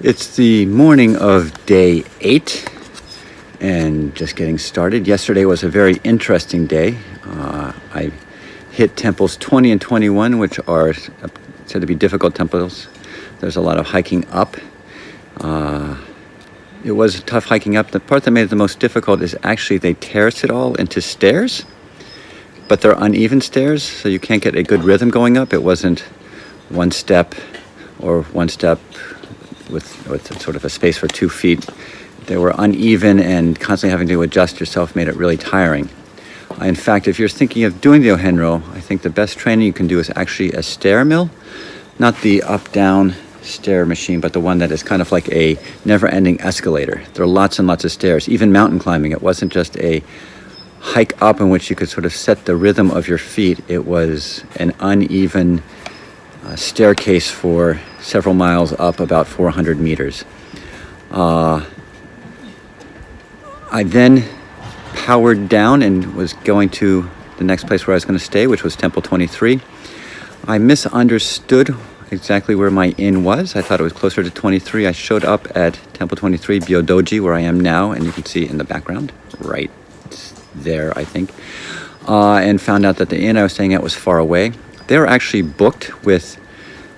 It's the morning of day 8 and just getting started. Yesterday was a very interesting day. I hit temples 20 and 21, which are said to be difficult temples. There's a lot of hiking up. It was tough hiking up. The part that made it the most difficult is actually they terrace it all into stairs, but they're uneven stairs, so you can't get a good rhythm going up. It wasn't one step or one step with sort of a space for 2 feet. They were uneven, and constantly having to adjust yourself made it really tiring. In fact, if you're thinking of doing the Ohenro, I think the best training you can do is actually a stair mill, not the up-down stair machine, but the one that is kind of like a never-ending escalator. There are lots and lots of stairs, even mountain climbing. It wasn't just a hike up in which you could sort of set the rhythm of your feet. It was an uneven staircase for several miles up, about 400 meters. I then powered down and was going to the next place where I was going to stay, which was Temple 23. I misunderstood exactly where my inn was. I thought it was closer to 23. I showed up at Temple 23, Byodoji, where I am now, and you can see in the background, right there, I think, and found out that the inn I was staying at was far away. They were actually booked with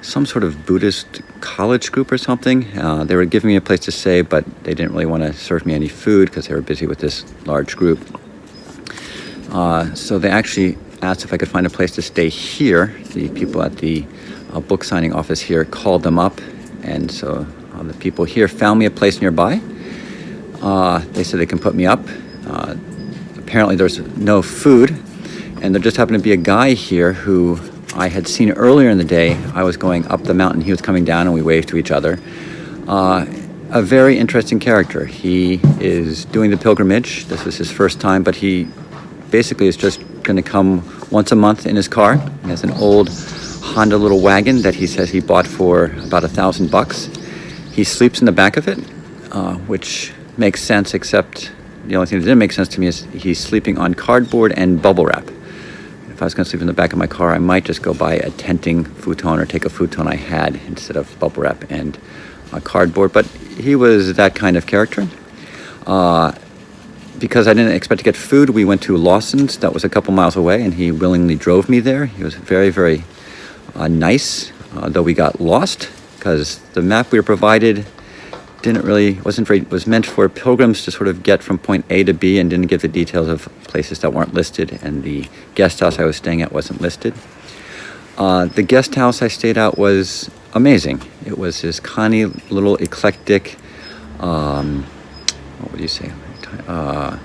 some sort of Buddhist college group or something. They were giving me a place to stay, but they didn't really want to serve me any food because they were busy with this large group. So they actually asked if I could find a place to stay here. The people at the book signing office here called them up, and so the people here found me a place nearby. They said they can put me up. Apparently there's no food, and there just happened to be a guy here who I had seen earlier in the day. I was going up the mountain, he was coming down, and we waved to each other. A very interesting character. He is doing the pilgrimage. This was his first time, but he basically is just going to come once a month in his car. He has an old Honda little wagon that he says he bought for about $1,000. He sleeps in the back of it, which makes sense, except the only thing that didn't make sense to me is he's sleeping on cardboard and bubble wrap. If I was going to sleep in the back of my car, I might just go buy a tenting futon or take a futon I had instead of bubble wrap and cardboard. But he was that kind of character. Because I didn't expect to get food, we went to Lawson's. That was a couple miles away, and he willingly drove me there. He was very, very nice, though we got lost because the map we were provided was meant for pilgrims to sort of get from point A to B and didn't give the details of places that weren't listed, and the guest house I was staying at wasn't listed. The guest house I stayed at was amazing. It was this tiny little eclectic, what would you say? Let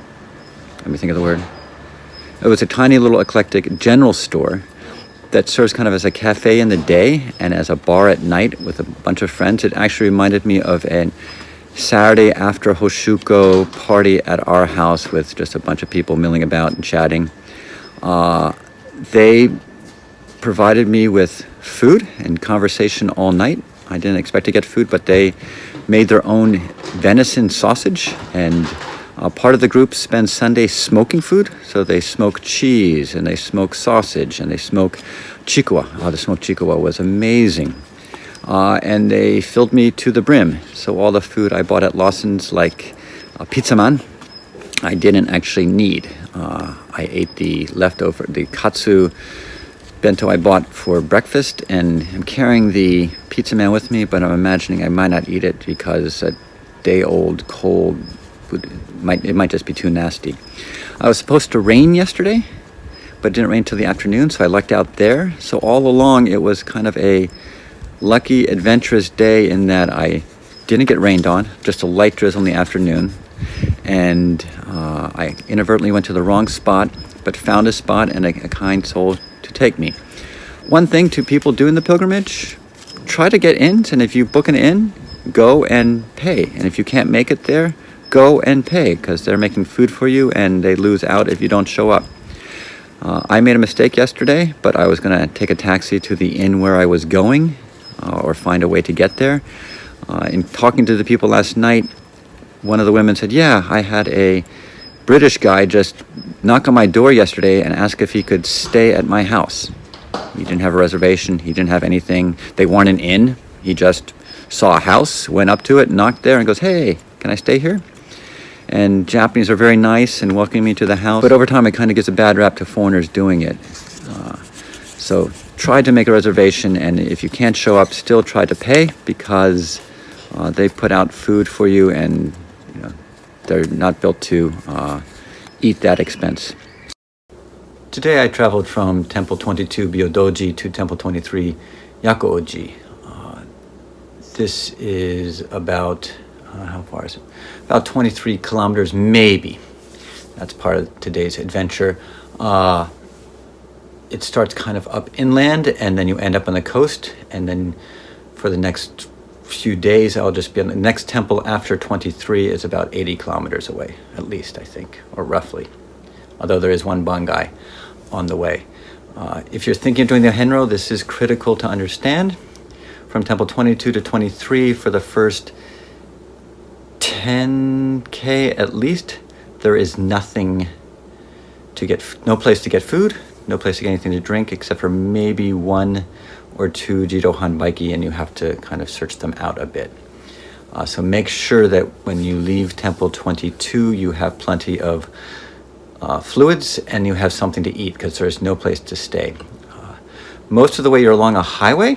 me think of the word. It was a tiny little eclectic general store that serves kind of as a cafe in the day and as a bar at night with a bunch of friends. It actually reminded me of a Saturday after Hoshuko party at our house with just a bunch of people milling about and chatting. They provided me with food and conversation all night. I didn't expect to get food, but they made their own venison sausage, and part of the group spends Sunday smoking food. So they smoke cheese, and they smoke sausage, and they smoke chikwa. The smoked chikwa was amazing. And they filled me to the brim. So all the food I bought at Lawson's, like pizza man, I didn't actually need. I ate the katsu bento I bought for breakfast, and I'm carrying the pizza man with me, but I'm imagining I might not eat it because a day-old cold it might just be too nasty. I was supposed to rain yesterday, but it didn't rain till the afternoon, so I lucked out there. So all along, it was kind of a lucky, adventurous day in that I didn't get rained on, just a light drizzle in the afternoon, and I inadvertently went to the wrong spot, but found a spot and a kind soul to take me. One thing to people doing the pilgrimage, try to get in, and if you book an inn, go and pay. And if you can't make it there, go and pay, because they're making food for you and they lose out if you don't show up. I made a mistake yesterday, but I was going to take a taxi to the inn where I was going or find a way to get there. In talking to the people last night, one of the women said, yeah, I had a British guy just knock on my door yesterday and ask if he could stay at my house. He didn't have a reservation. He didn't have anything. They weren't an inn. He just saw a house, went up to it, knocked there, and goes, "Hey, can I stay here?" And Japanese are very nice and welcoming me to the house. But over time, it kind of gets a bad rap to foreigners doing it. So try to make a reservation, and if you can't show up, still try to pay, because they put out food for you, and they're not built to eat that expense. Today I traveled from Temple 22 Byodoji to Temple 23 Yakooji. This is about, how far is it? About 23 kilometers, maybe. That's part of today's adventure. It starts kind of up inland, and then you end up on the coast, and then for the next few days I'll just be on the next temple after 23 is about 80 kilometers away, at least, I think, or roughly, although there is one bangai on the way. If you're thinking of doing the Ohenro, this is critical to understand. From temple 22 to 23, for the first 10K at least, there is nothing to get, no place to get food, no place to get anything to drink, except for maybe 1 or 2 Jidohan baiki, and you have to kind of search them out a bit. So make sure that when you leave temple 22, you have plenty of fluids and you have something to eat, because there's no place to stay. Most of the way you're along a highway,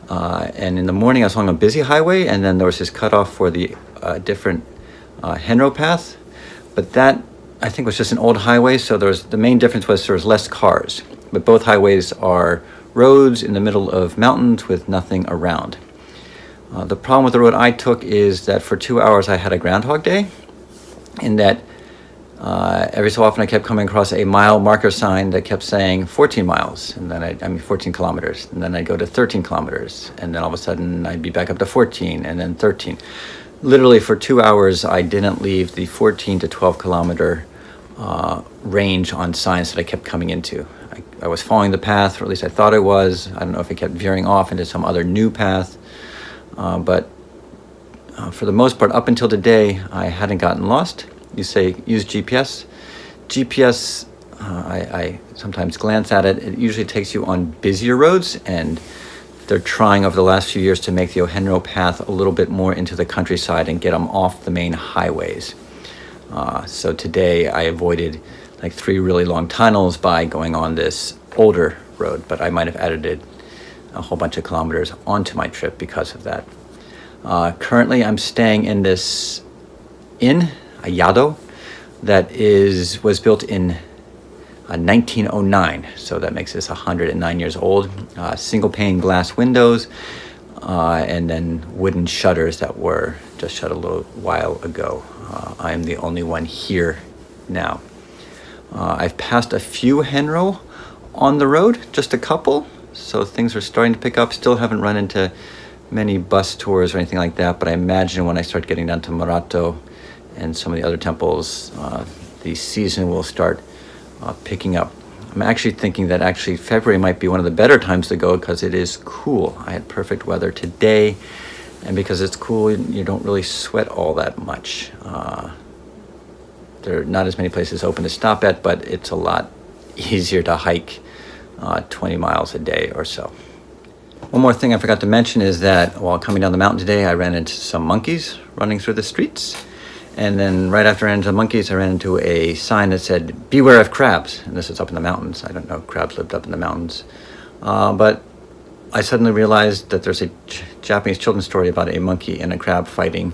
and in the morning I was along a busy highway, and then there was this cutoff for the different Henro path, but that I think was just an old highway, so the main difference was there was less cars, but both highways are roads in the middle of mountains with nothing around. The problem with the road I took is that for 2 hours I had a Groundhog Day, in that every so often I kept coming across a mile marker sign that kept saying 14 miles, and then 14 kilometers, and then I'd go to 13 kilometers, and then all of a sudden I'd be back up to 14, and then 13. Literally for 2 hours I didn't leave the 14 to 12 kilometer range on signs that I kept coming into. I was following the path, or at least I thought I was. I don't know if it kept veering off into some other new path, but for the most part, up until today, I hadn't gotten lost. You say use GPS. GPS, I sometimes glance at it. It usually takes you on busier roads, and they're trying over the last few years to make the Ohenro path a little bit more into the countryside and get them off the main highways. So today I avoided like 3 really long tunnels by going on this older road, but I might have added a whole bunch of kilometers onto my trip because of that. Currently I'm staying in this inn, a yado, that was built in 1909, so that makes this 109 years old. Single pane glass windows, and then wooden shutters that were just shut a little while ago. I'm the only one here now. I've passed a few Henro on the road, just a couple, so things are starting to pick up. Still haven't run into many bus tours or anything like that, but I imagine when I start getting down to Marato and some of the other temples, the season will start picking up. I'm actually thinking that February might be one of the better times to go, because it is cool. I had perfect weather today, and because it's cool, you don't really sweat all that much. There are not as many places open to stop at, but it's a lot easier to hike 20 miles a day or so. One more thing I forgot to mention is that while coming down the mountain today, I ran into some monkeys running through the streets. And then right after I ran into the monkeys, I ran into a sign that said, "Beware of crabs." And this is up in the mountains. I don't know if crabs lived up in the mountains. But I suddenly realized that there's a Japanese children's story about a monkey and a crab fighting.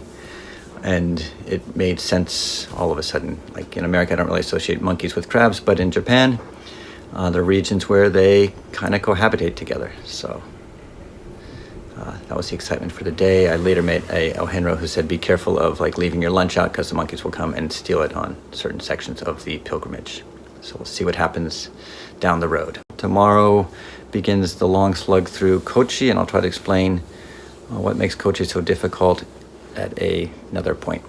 And it made sense all of a sudden. Like in America, I don't really associate monkeys with crabs, but in Japan, there are regions where they kind of cohabitate together. So that was the excitement for the day. I later met a Ohenro who said, be careful of like leaving your lunch out, because the monkeys will come and steal it on certain sections of the pilgrimage. So we'll see what happens down the road. Tomorrow begins the long slug through Kochi, and I'll try to explain what makes Kochi so difficult at another point.